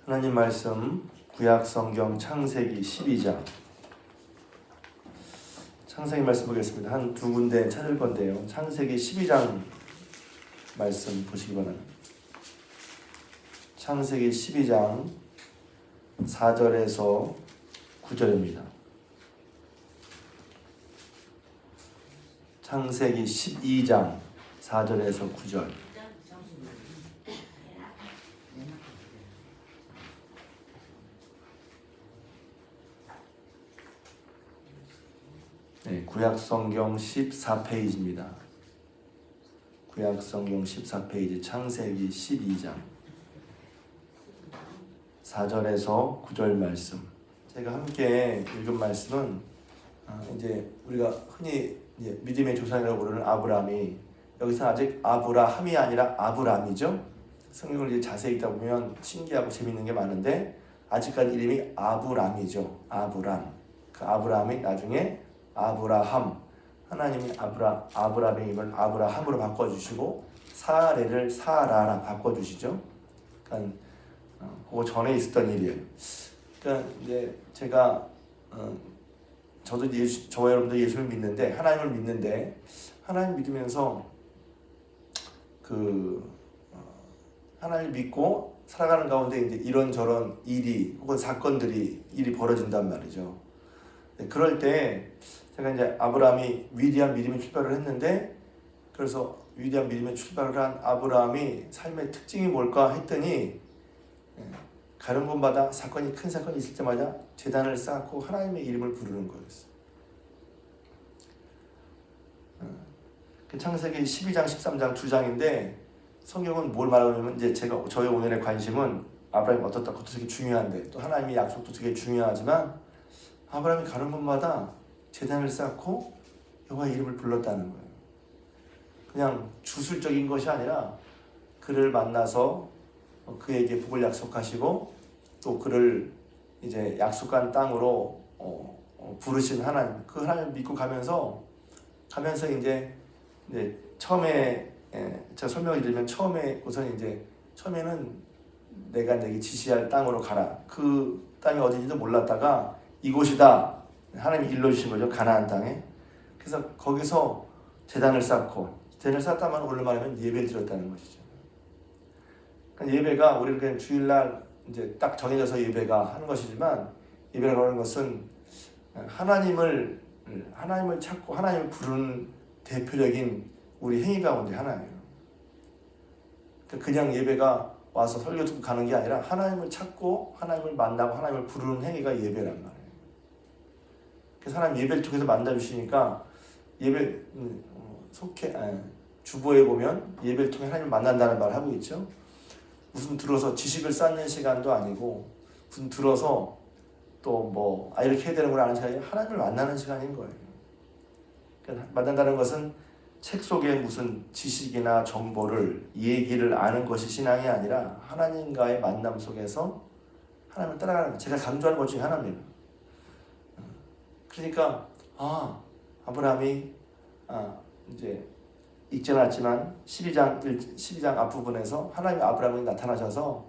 하나님 말씀 구약 성경 창세기 12장. 창세기 말씀 보겠습니다. 한 두 군데 찾을 건데요. 창세기 12장 말씀 보시기 바랍니다. 창세기 12장 4절에서 9절입니다. 창세기 12장 4절에서 9절. 네, 구약성경 14페이지입니다. 구약성경 14페이지 창세기 12장 4절에서 9절 말씀. 제가 함께 읽은 말씀은 이제 우리가 흔히 믿음의 조상이라고 부르는 아브라함이, 여기서 아직 아브라함이 아니라 아브람이죠. 성경을 이제 자세히 읽다 보면 신기하고 재밌는 게 많은데 아직까지 이름이 아브람이죠. 아브람. 그 아브라함이 나중에 아브라함, 하나님이 아브라함의 이름을 아브라함으로 바꿔주시고 사레를 사라라 바꿔주시죠. 그러니까 그거 전에 있었던 일이에요. 그러니까 이제 제가 저도 저와 여러분도 예수를 믿는데, 하나님을 믿는데, 하나님 믿으면서 하나님 믿고 살아가는 가운데 이제 이런저런 일이 혹은 일이 벌어진단 말이죠. 네, 그럴 때 제가 이제 아브라함이 위대한 믿음의 출발을 했는데, 그래서 위대한 믿음의 출발을 한 아브라함이 삶의 특징이 뭘까 했더니, 가는 곳마다 큰 사건이 있을 때마다 제단을 쌓고 하나님의 이름을 부르는 거였어요. 그 창세기 12장, 13장 두 장인데, 성경은 뭘 말하냐면, 이제 저희 오늘의 관심은 아브라함이 어떻다, 되게 중요한데, 또 하나님의 약속도 되게 중요하지만, 아브라함이 가는 곳마다 제단을 쌓고 여호와의 이름을 불렀다는 거예요. 그냥 주술적인 것이 아니라 그를 만나서 그에게 복을 약속하시고 또 그를 이제 약속한 땅으로 부르신 하나님, 그 하나님을 믿고 가면서 이제 처음에 제가 설명을 드리면, 처음에는 내가 내게 지시할 땅으로 가라. 그 땅이 어딘지도 몰랐다가 이곳이다, 하나님이 일러주신 거죠. 가나안 땅에. 그래서 거기서 제단을 쌓았다면 오늘 말하면 예배를 드렸다는 것이죠. 그러니까 예배가 우리는 그냥 주일날 이제 딱 정해져서 예배가 하는 것이지만, 예배라고 하는 것은 하나님을 찾고 하나님을 부르는 대표적인 우리 행위 가운데 하나예요. 그냥 예배가 와서 설교 듣고 가는 게 아니라 하나님을 찾고 하나님을 만나고 하나님을 부르는 행위가 예배란 말이에요. 그래서 하나님 예배를 통해서 만나주시니까, 주보에 보면 예배를 통해 하나님을 만난다는 말을 하고 있죠. 무슨 들어서 지식을 쌓는 시간도 아니고, 무슨 들어서 또 이렇게 해야 되는 걸 아는 시간이 아니라 하나님을 만나는 시간인 거예요. 그러니까 만난다는 것은 책 속에 무슨 지식이나 정보를, 얘기를 아는 것이 신앙이 아니라 하나님과의 만남 속에서 하나님을 따라가는 것. 제가 강조하는 것 중에 하나입니다. 그러니까 아브라함이 이제 읽지는 않지만 12장 앞부분에서 하나님이 아브라함에게 나타나셔서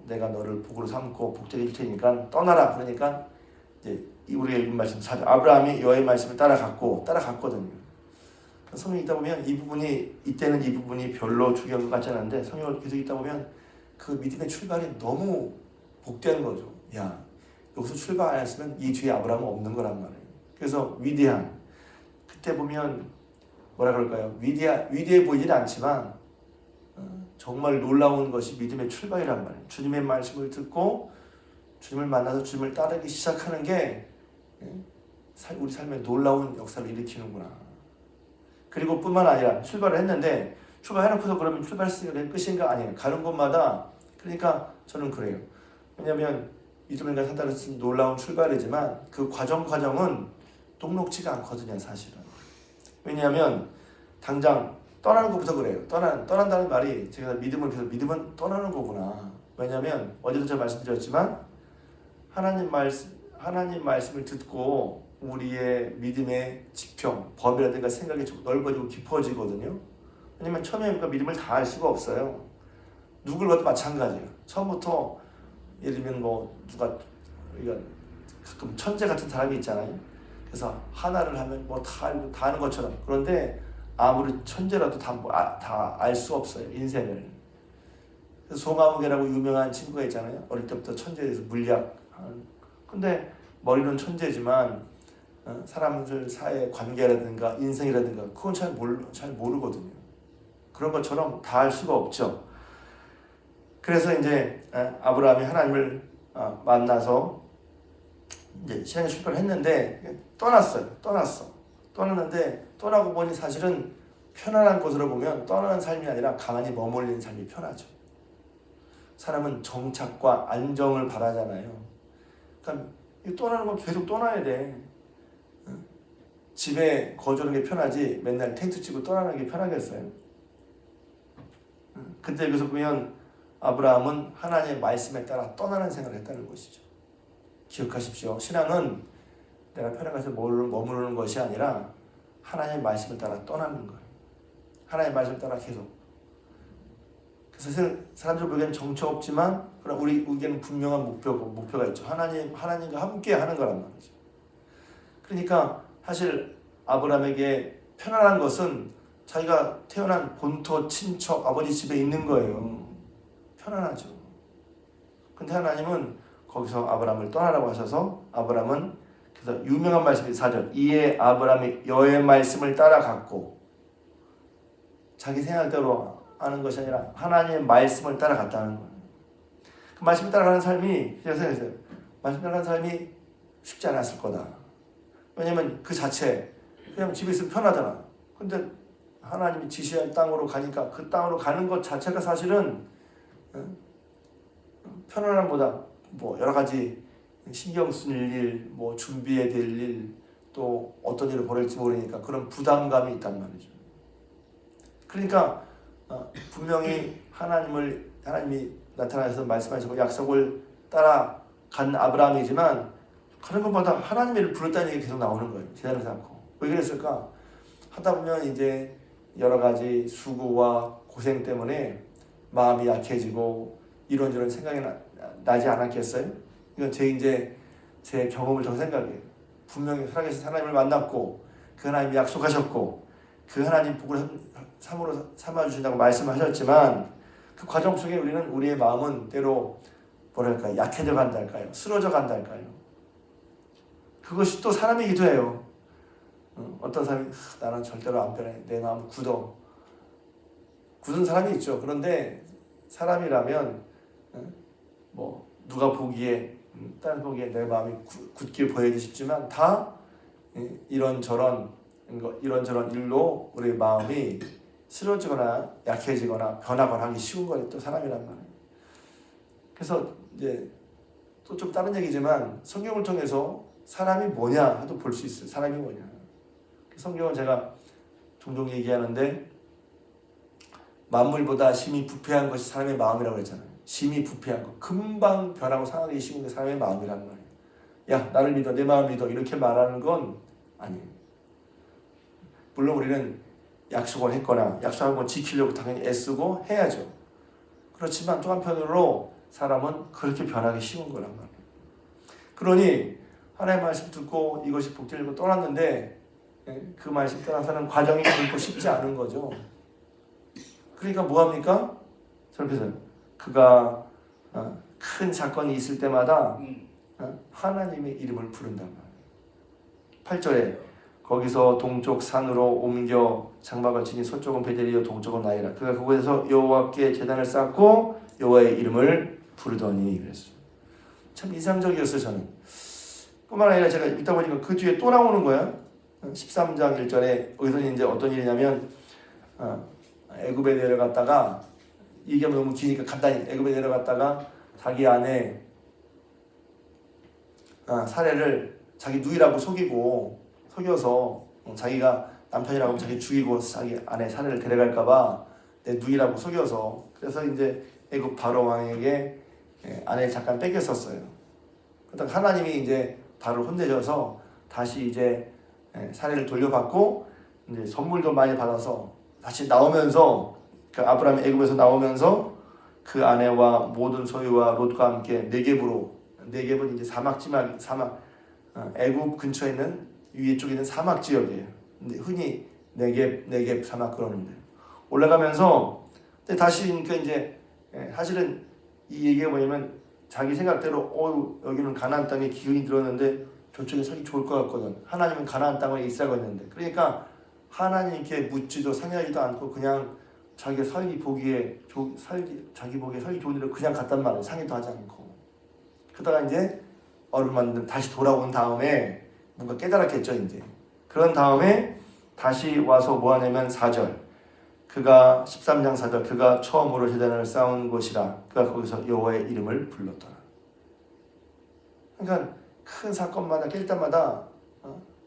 내가 너를 복으로 삼고 복되게 해줄 테니까 떠나라. 그러니까 이제 우리가 읽은 말씀, 아브라함이 여호와의 말씀을 따라갔거든요. 성경 읽다 보면 이때는 이 부분이 별로 중요한 것 같지 않은데, 성경을 계속 읽다 보면 그 믿음의 출발이 너무 복되는 거죠. 여기서 출발 안 했으면 이 뒤에 아브라함은 없는 거란 말이에요. 그래서 그때 보면 뭐라 그럴까요? 위대해 보이진 않지만 정말 놀라운 것이 믿음의 출발이란 말이에요. 주님의 말씀을 듣고 주님을 만나서 주님을 따르기 시작하는 게 우리 삶에 놀라운 역사를 일으키는구나. 그리고 뿐만 아니라 출발을 했는데, 출발해놓고서 그러면 출발했으니까 끝인가? 아니에요. 가는 곳마다. 그러니까 저는 그래요. 왜냐하면 믿음을 산다는 것은 놀라운 출발이지만 그 과정은 녹록지가 않거든요, 사실은. 왜냐하면 당장 떠나는 것부터 그래요. 떠난다는 말이, 제가 믿음은 떠나는 거구나. 왜냐하면 어제도 제가 말씀드렸지만, 하나님 말씀을 듣고 우리의 믿음의 지평, 범위라든가 생각이 넓어지고 깊어지거든요. 왜냐면 처음에 믿음을 다 알 수가 없어요. 누굴 봐도 마찬가지예요. 처음부터 예를 들면 뭐 누가 우리가 가끔 천재 같은 사람이 있잖아요. 그래서 하나를 하면 뭐 다 알고 다 아는 것처럼. 그런데 아무리 천재라도 다 알 수 없어요, 인생을. 그래서 송아무개라고 유명한 친구가 있잖아요. 어릴 때부터 천재에 대해서 물리학. 근데 머리는 천재지만 사람들 사이의 관계라든가 인생이라든가 그건 잘 모르거든요. 그런 것처럼 다 알 수가 없죠. 그래서 이제 아브라함이 하나님을 만나서 이제 신앙의 출발을 했는데 떠났는데 떠나고 보니 사실은 편안한 곳으로 보면 떠나는 삶이 아니라 가만히 머물리는 삶이 편하죠. 사람은 정착과 안정을 바라잖아요. 그러니까 떠나는 건 계속 떠나야 돼. 집에 거주하는 게 편하지 맨날 텐트 치고 떠나는 게 편하겠어요? 근데 여기서 보면 아브라함은 하나님의 말씀에 따라 떠나는 생활을 했다는 것이죠. 기억하십시오. 신앙은 내가 편한 곳에 머무르는 것이 아니라 하나님의 말씀에 따라 떠나는 거예요. 하나님의 말씀에 따라 계속. 그래서 사람들 보기에는 정처 없지만 그럼 우리에게는 분명한 목표가 있죠. 하나님과 함께 하는 거란 말이죠. 그러니까 사실 아브라함에게 편안한 것은 자기가 태어난 본토, 친척, 아버지 집에 있는 거예요. 편안하죠. 근데 하나님은 거기서 아브라함을 떠나라고 하셔서 아브라함은 그래서 유명한 말씀이 4절 이에 아브라함이 여호와의 말씀을 따라갔고 자기 생각대로 하는 것이 아니라 하나님의 말씀을 따라갔다는 거예요. 그 말씀을 따라가는 삶이 생각해보세요. 말씀 따라가는 삶이 쉽지 않았을 거다. 왜냐면 그 자체 그냥 집에 있으면 편하잖아. 근데 하나님이 지시한 땅으로 가니까 그 땅으로 가는 것 자체가 사실은 편안함보다 뭐 여러 가지 신경 쓸 일, 뭐 준비해야 될 일, 또 어떤 일을 벌일지 모르니까 그런 부담감이 있단 말이죠. 그러니까 분명히 하나님이 나타나셔서 말씀하시고 약속을 따라간 아브라함이지만 그런 것보다 하나님을 부르다는 얘기 계속 나오는 거예요. 기다리지 않고. 왜 그랬을까? 하다 보면 이제 여러 가지 수고와 고생 때문에 마음이 약해지고 이런저런 생각이 나지 않았겠어요? 이건 제 경험을 좀 생각해요. 분명히 살아계신 하나님을 만났고 그 하나님이 약속하셨고 그 하나님 복을 삼아주신다고 말씀하셨지만 그 과정 속에 우리의 마음은 때로 뭐랄까 약해져 간달까요? 쓰러져 간달까요? 그것이 또 사람이기도 해요. 어떤 사람이 나는 절대로 안 변해. 내 마음 굳은 사람이 있죠. 그런데 사람이라면 뭐 누가 보기에 다른 보기에 내 마음이 굳게 보이기 쉽지만 다 이런저런 일로 우리 마음이 쓰러지거나 약해지거나 변하거나 하기 쉬운 거예요. 또 사람이란 말이에요. 그래서 이제 또 좀 다른 얘기지만 성경을 통해서 사람이 뭐냐 해도 볼 수 있어요. 사람이 뭐냐. 성경은 제가 종종 얘기하는데 만물보다 심히 부패한 것이 사람의 마음이라고 했잖아요. 심히 부패한 것. 금방 변하고 상하기 쉬운 게 사람의 마음이라는 말이에요. 야, 나를 믿어. 내 마음 믿어. 이렇게 말하는 건 아니에요. 물론 우리는 약속을 했거나 약속한 건 지키려고 당연히 애쓰고 해야죠. 그렇지만 또 한편으로 사람은 그렇게 변하기 쉬운 거란 말이에요. 그러니 하나님의 말씀 듣고 이것이 복되려고 떠났는데 그 말씀 따라서는 과정이 결코 쉽지 않은 거죠. 그러니까 뭐합니까? 저렇게 해서 그가 큰 사건이 있을 때마다 하나님의 이름을 부른단 말이에요. 8절에 거기서 동쪽 산으로 옮겨 장막을 치니 서쪽은 베델이요 동쪽은 나이라. 그가 그곳에서 여호와께 제단을 쌓고 여호와의 이름을 부르더니 그랬어요. 참 인상적이었어요. 저는 뿐만 아니라 제가 읽다 보니까 그 뒤에 또 나오는 거야. 13장 1절에 여기서 이제 어떤 일이냐면 애굽에 내려갔다가 얘기하면 너무 기니까 간단히 애굽에 내려갔다가 자기 아내 사례를 자기 누이라고 속여서 자기가 남편이라고 자기 죽이고 자기 아내 사례를 데려갈까봐 내 누이라고 속여서 그래서 이제 애굽 바로 왕에게 아내를 잠깐 뺏겼었어요. 그러다가 하나님이 이제 바로 혼내줘서 다시 이제 사례를 돌려받고 이제 선물도 많이 받아서 다시 나오면서 그 아브라함이 애굽에서 나오면서 그 아내와 모든 소유와 롯과 함께 네겝으로, 네겝은 이제 사막 애굽 근처에 있는 위에 쪽에 있는 사막 지역이에요. 근데 흔히 네겝 사막 그러는데 올라가면서 다시 그러니까 이제 사실은 이 얘기가 뭐냐면 자기 생각대로 여기는 가나안 땅에 기운이 들었는데 저쪽에 살기 좋을 것 같거든. 하나님은 가나안 땅에 있으라고 했는데 그러니까 하나님께 묻지도 상의하지도 않고 그냥 자기가 자기 보기에 살기 좋은 일을 그냥 갔단 말이에요. 상의도 하지 않고. 그러다가 이제 얼마 다시 돌아온 다음에 뭔가 깨달았겠죠 이제. 그런 다음에 다시 와서 뭐 하냐면 4절. 그가 13장 4절 그가 처음으로 제단을 쌓은 곳이라 그가 거기서 여호와의 이름을 불렀더라. 그러니까 큰 사건마다 깰 때마다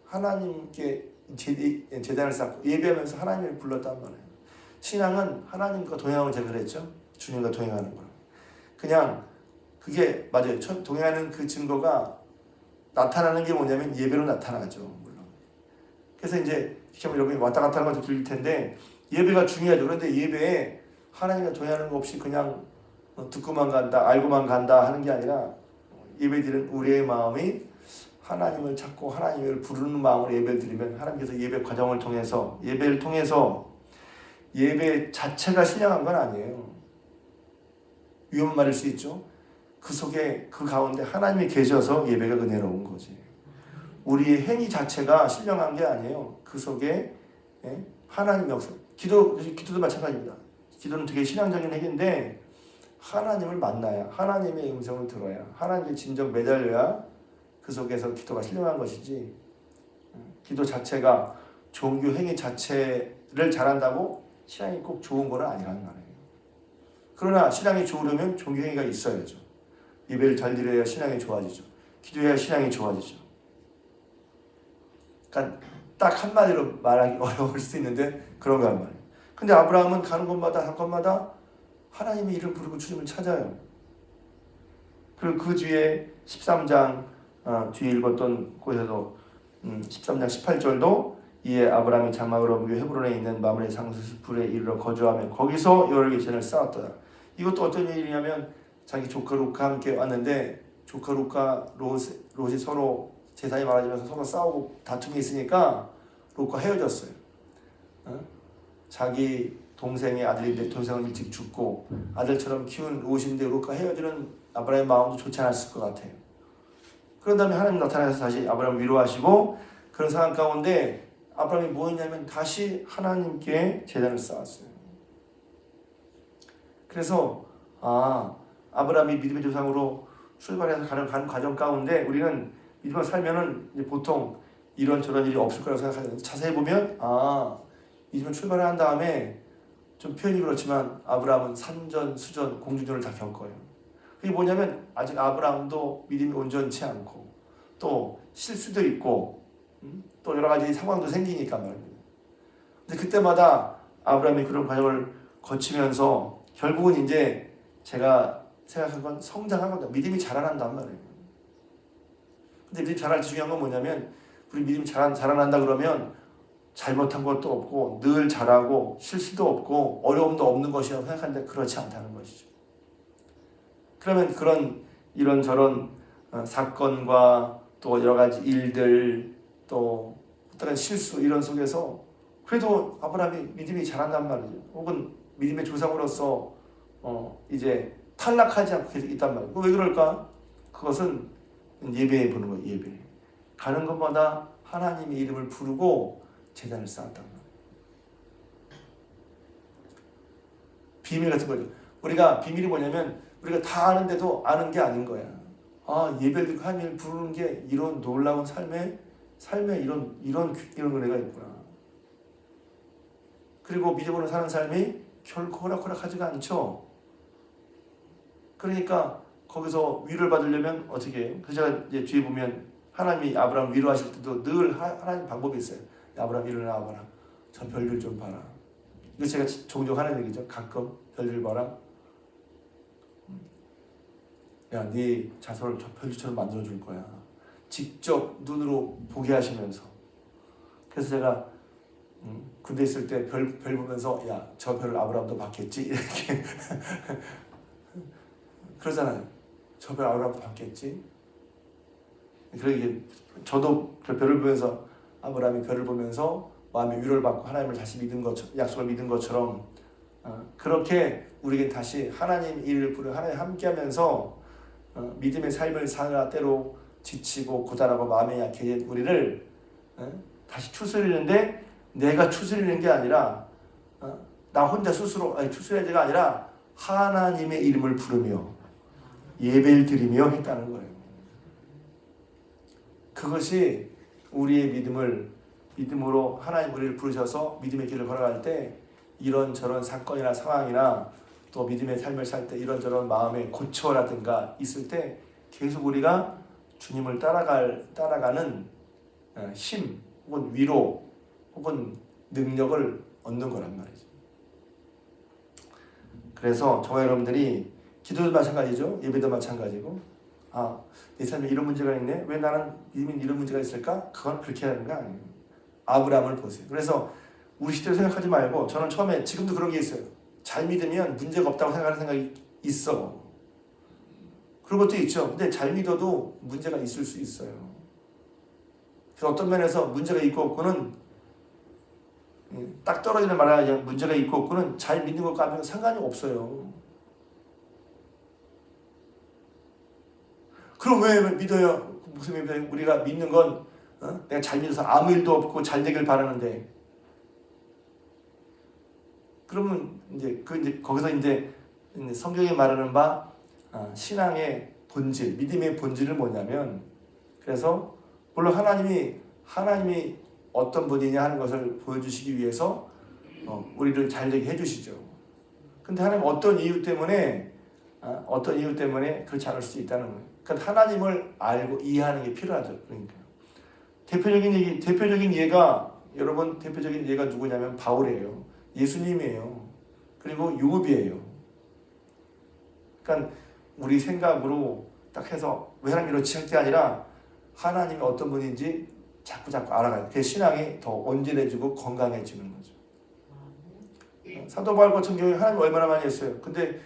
하나님께 제단을 쌓고 예배하면서 하나님을 불렀단 말이에요. 신앙은 하나님과 동행하고 제가 그랬죠. 주님과 동행하는 거예요. 그냥 그게 맞아요. 동행하는 그 증거가 나타나는 게 뭐냐면 예배로 나타나죠. 물론. 그래서 이제 여러분이 왔다 갔다 하는 것도 들릴 텐데 예배가 중요하죠. 그런데 예배에 하나님과 동행하는 거 없이 그냥 듣고만 간다, 알고만 간다 하는 게 아니라 예배드리는 우리의 마음이 하나님을 찾고 하나님을 부르는 마음으로 예배를 드리면 하나님께서 예배 과정을 통해서 예배를 통해서 예배 자체가 신령한 건 아니에요. 위험한 말일 수 있죠. 그 속에 그 가운데 하나님이 계셔서 예배가 은혜로운 거지. 우리의 행위 자체가 신령한 게 아니에요. 그 속에 하나님 역사. 기도도 마찬가지입니다. 기도는 되게 신앙적인 행위인데 하나님을 만나야 하나님의 음성을 들어야 하나님의 진정 매달려야 그 속에서 기도가 신령한 것이지 기도 자체가 종교 행위 자체를 잘한다고 신앙이 꼭 좋은 건 아니라는 말이에요. 그러나 신앙이 좋으려면 종교 행위가 있어야죠. 예배를 잘 드려야 신앙이 좋아지죠. 기도해야 신앙이 좋아지죠. 그러니까 딱 한마디로 말하기 어려울 수 있는데 그런 거란 말이에요. 근데 아브라함은 가는 곳마다 한 곳마다 하나님의 이름 부르고 주님을 찾아요. 그리고 그 뒤에 13장 뒤에 읽었던 곳에도 13장 18절도 이에 아브라함이 장막을 옮겨 헤브론에 있는 마므레 상수풀에 이르러 거주하며 거기서 여호와의 제단을 쌓았더라. 이것도 어떤 일이냐면 자기 조카 롯과 함께 왔는데 조카 롯과 롯이 서로 제사에 말하면서 서로 싸우고 다툼이 있으니까 롯과 헤어졌어요. 자기 동생의 아들인데 동생은 일찍 죽고 아들처럼 키운 롯인데 롯과 헤어지는 아브라함의 마음도 좋지 않았을 것 같아요. 그런 다음에 하나님 나타나서 다시 아브라함을 위로하시고 그런 상황 가운데 아브라함이 뭐 했냐면 다시 하나님께 제단을 쌓았어요. 그래서 아브라함이 믿음의 조상으로 출발해서 가는 과정 가운데 우리는 믿음을 살면은 이제 보통 이런저런 일이 없을 거라고 생각하는데 자세히 보면 믿음을 출발한 다음에 좀 표현이 그렇지만 아브라함은 산전, 수전, 공중전을 다 겪어요. 그게 뭐냐면 아직 아브라함도 믿음이 온전치 않고 또 실수도 있고 또 여러 가지 상황도 생기니까 말입니다. 근데 그때마다 아브라함이 그런 과정을 거치면서 결국은 이제 제가 생각한 건 성장하거든요. 믿음이 자라난단 말이에요. 근데 믿음이 자랄 때 중요한 건 뭐냐면 우리 믿음이 자라난다 그러면 잘못한 것도 없고 늘 잘하고 실수도 없고 어려움도 없는 것이라고 생각하는데 그렇지 않다는 것이죠. 그러면 그런 이런저런 사건과 또 여러 가지 일들 또 어떤 실수 이런 속에서 그래도 아브라함이 믿음이 자란단 말이죠. 혹은 믿음의 조상으로서 이제 탈락하지 않고 계속 있단 말이에요. 왜 그럴까? 그것은 예배에 보는 거예요. 예배. 가는 것마다 하나님의 이름을 부르고 제단을 쌓았단 말이에요. 비밀 같은 거죠. 우리가 비밀이 뭐냐면 우리가 다 아는데도 아는 게 아닌 거야. 예배를 하나님을 부르는 게 이런 놀라운 삶에 이런 은혜가 있구나. 그리고 믿음으로 사는 삶이 결코 호락호락하지가 않죠. 그러니까 거기서 위로를 받으려면 어떻게 해요? 그래서 제가 이제 뒤에 보면 하나님이 아브라함 위로하실 때도 늘 하나님 방법이 있어요. 아브라함 일어나봐라. 저 별들 좀 봐라. 이거 제가 종종 하는 얘기죠. 가끔 별들 봐라. 야, 네 자손을 저 별들처럼 만들어줄 거야. 직접 눈으로 보게 하시면서. 그래서 제가 군대 있을 때 별 보면서 야, 저 별을 아브라함도 봤겠지? 이렇게 그러잖아요. 저 별 아브라함도 봤겠지. 그러게 저도 별을 보면서 아브라함이 별을 보면서 마음의 위로를 받고 하나님을 다시 믿은 것처럼, 약속을 믿은 것처럼 그렇게 우리에게 다시 하나님 일을 부르 하나님 함께하면서 믿음의 삶을 살아 때로 지치고 고단하고 마음에 약해진 우리를 다시 추스리는데 내가 추스리는 게 아니라 나 혼자 스스로 추스려야지가 아니라 하나님의 이름을 부르며 예배를 드리며 했다는 거예요. 그것이 우리의 믿음으로 하나님 우리를 부르셔서 믿음의 길을 걸어갈 때 이런저런 사건이나 상황이나 또 믿음의 삶을 살 때 이런저런 마음의 고초라든가 있을 때 계속 우리가 주님을 따라가는 힘 혹은 위로 혹은 능력을 얻는 거란 말이죠. 그래서 저와 여러분들이 기도도 마찬가지죠. 예배도 마찬가지고 내 삶에 이런 문제가 있네. 왜 나는 믿음에 이런 문제가 있을까? 그건 그렇게 하는 거 아니에요. 아브라함을 보세요. 그래서 우리 시대로 생각하지 말고 저는 처음에 지금도 그런 게 있어요. 잘 믿으면 문제가 없다고 생각하는 생각이 있어. 그런 것도 있죠. 근데 잘 믿어도 문제가 있을 수 있어요. 그래서 어떤 면에서 문제가 있고 없고는 딱 떨어지는 말하자 문제가 있고 없고는 잘 믿는 것과 하면 상관이 없어요. 그럼 왜 믿어요? 무슨 믿어요? 우리가 믿는 건 내가 잘 믿어서 아무 일도 없고 잘 되길 바라는데 그러면 이제 거기서 이제 성경이 말하는 바 신앙의 본질, 믿음의 본질은 뭐냐면 그래서 물론 하나님이 어떤 분이냐 하는 것을 보여주시기 위해서 우리를 잘되게 해주시죠. 근데 하나님 어떤 이유 때문에 그렇지 않을 수 있다는 거예요. 그러니까 하나님을 알고 이해하는 게 필요하죠. 그러니까 대표적인 예가 여러분 대표적인 예가 누구냐면 바울이에요. 예수님이에요. 그리고 요업이에요. 그러니까 우리 생각으로 딱 해서 왜 하나님 이렇지 할 게 아니라 하나님이 어떤 분인지 자꾸 알아가요. 그 신앙이 더 온전해지고 건강해지는 거죠. 사도 바울 같은 경우에 하나님 얼마나 많이 했어요. 근데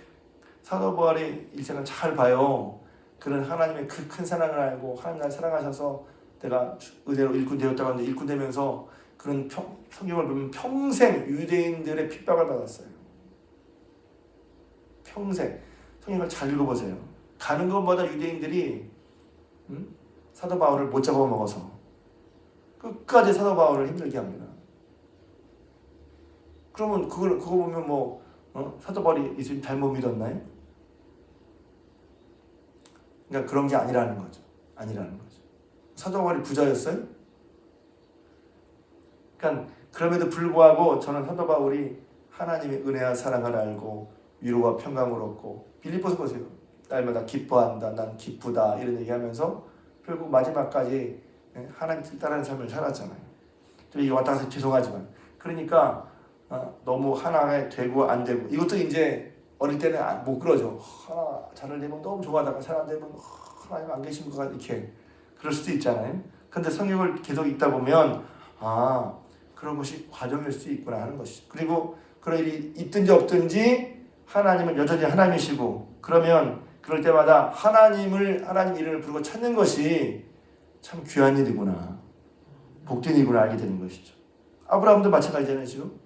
사도 바울의 일생을 잘 봐요. 그는 하나님의 그 큰 사랑을 알고 하나님 날 사랑하셔서 내가 의대로 일꾼 되었다고 하는데 일꾼 되면서 그런 성경을 보면 평생 유대인들의 핍박을 받았어요. 평생. 성경을 잘 읽어보세요. 가는 것마다 유대인들이 사도 바울을 못 잡아먹어서 끝까지 사도 바울을 힘들게 합니다. 그러면 그거 보면 사도 바울이 예수님 잘못 믿었나요? 그러니까 그런 게 아니라는 거죠. 사도 바울이 부자였어요? 그러니까 그럼에도 불구하고 저는 사도 바울이 하나님의 은혜와 사랑을 알고 위로와 평강을 얻고 빌립보서 보세요. 날마다 기뻐한다. 난 기쁘다. 이런 얘기하면서 결국 마지막까지 하나님 뜻 따르는 삶을 살았잖아요. 이게 왔다 가서 죄송하지만 그러니까 너무 하나가 되고 안 되고 이것도 이제 어릴 때는 못 그러죠. 하나 잘 되면 너무 좋아하다가 잘 안 되면 하나님 안 계신 것 같아 이렇게 그럴 수도 있잖아요. 근데 성경을 계속 읽다 보면 그런 것이 과정일 수 있구나 하는 것이죠. 그리고 그런 일이 있든지 없든지 하나님은 여전히 하나님이시고 그러면 그럴 때마다 하나님 이름을 부르고 찾는 것이 참 귀한 일이구나. 복된 일이구나 알게 되는 것이죠. 아브라함도 마찬가지잖아요. 지금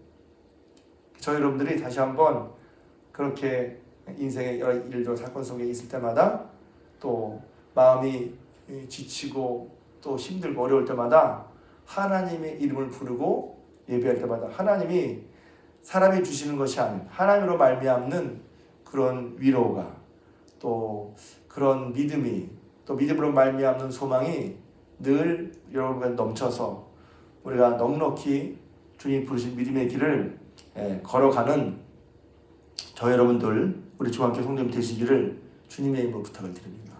저희 여러분들이 다시 한번 그렇게 인생의 여러 일들 사건 속에 있을 때마다 또 마음이 지치고 또 힘들고 어려울 때마다 하나님의 이름을 부르고 예배할 때마다 하나님이 사람이 주시는 것이 아닌 하나님으로 말미암는 그런 위로가 또 그런 믿음이 또 믿음으로 말미암는 소망이 늘 여러분과 넘쳐서 우리가 넉넉히 주님 부르신 믿음의 길을 걸어가는 저 여러분들 우리 중학교 성도님 되시기를 주님의 이름으로 부탁을 드립니다.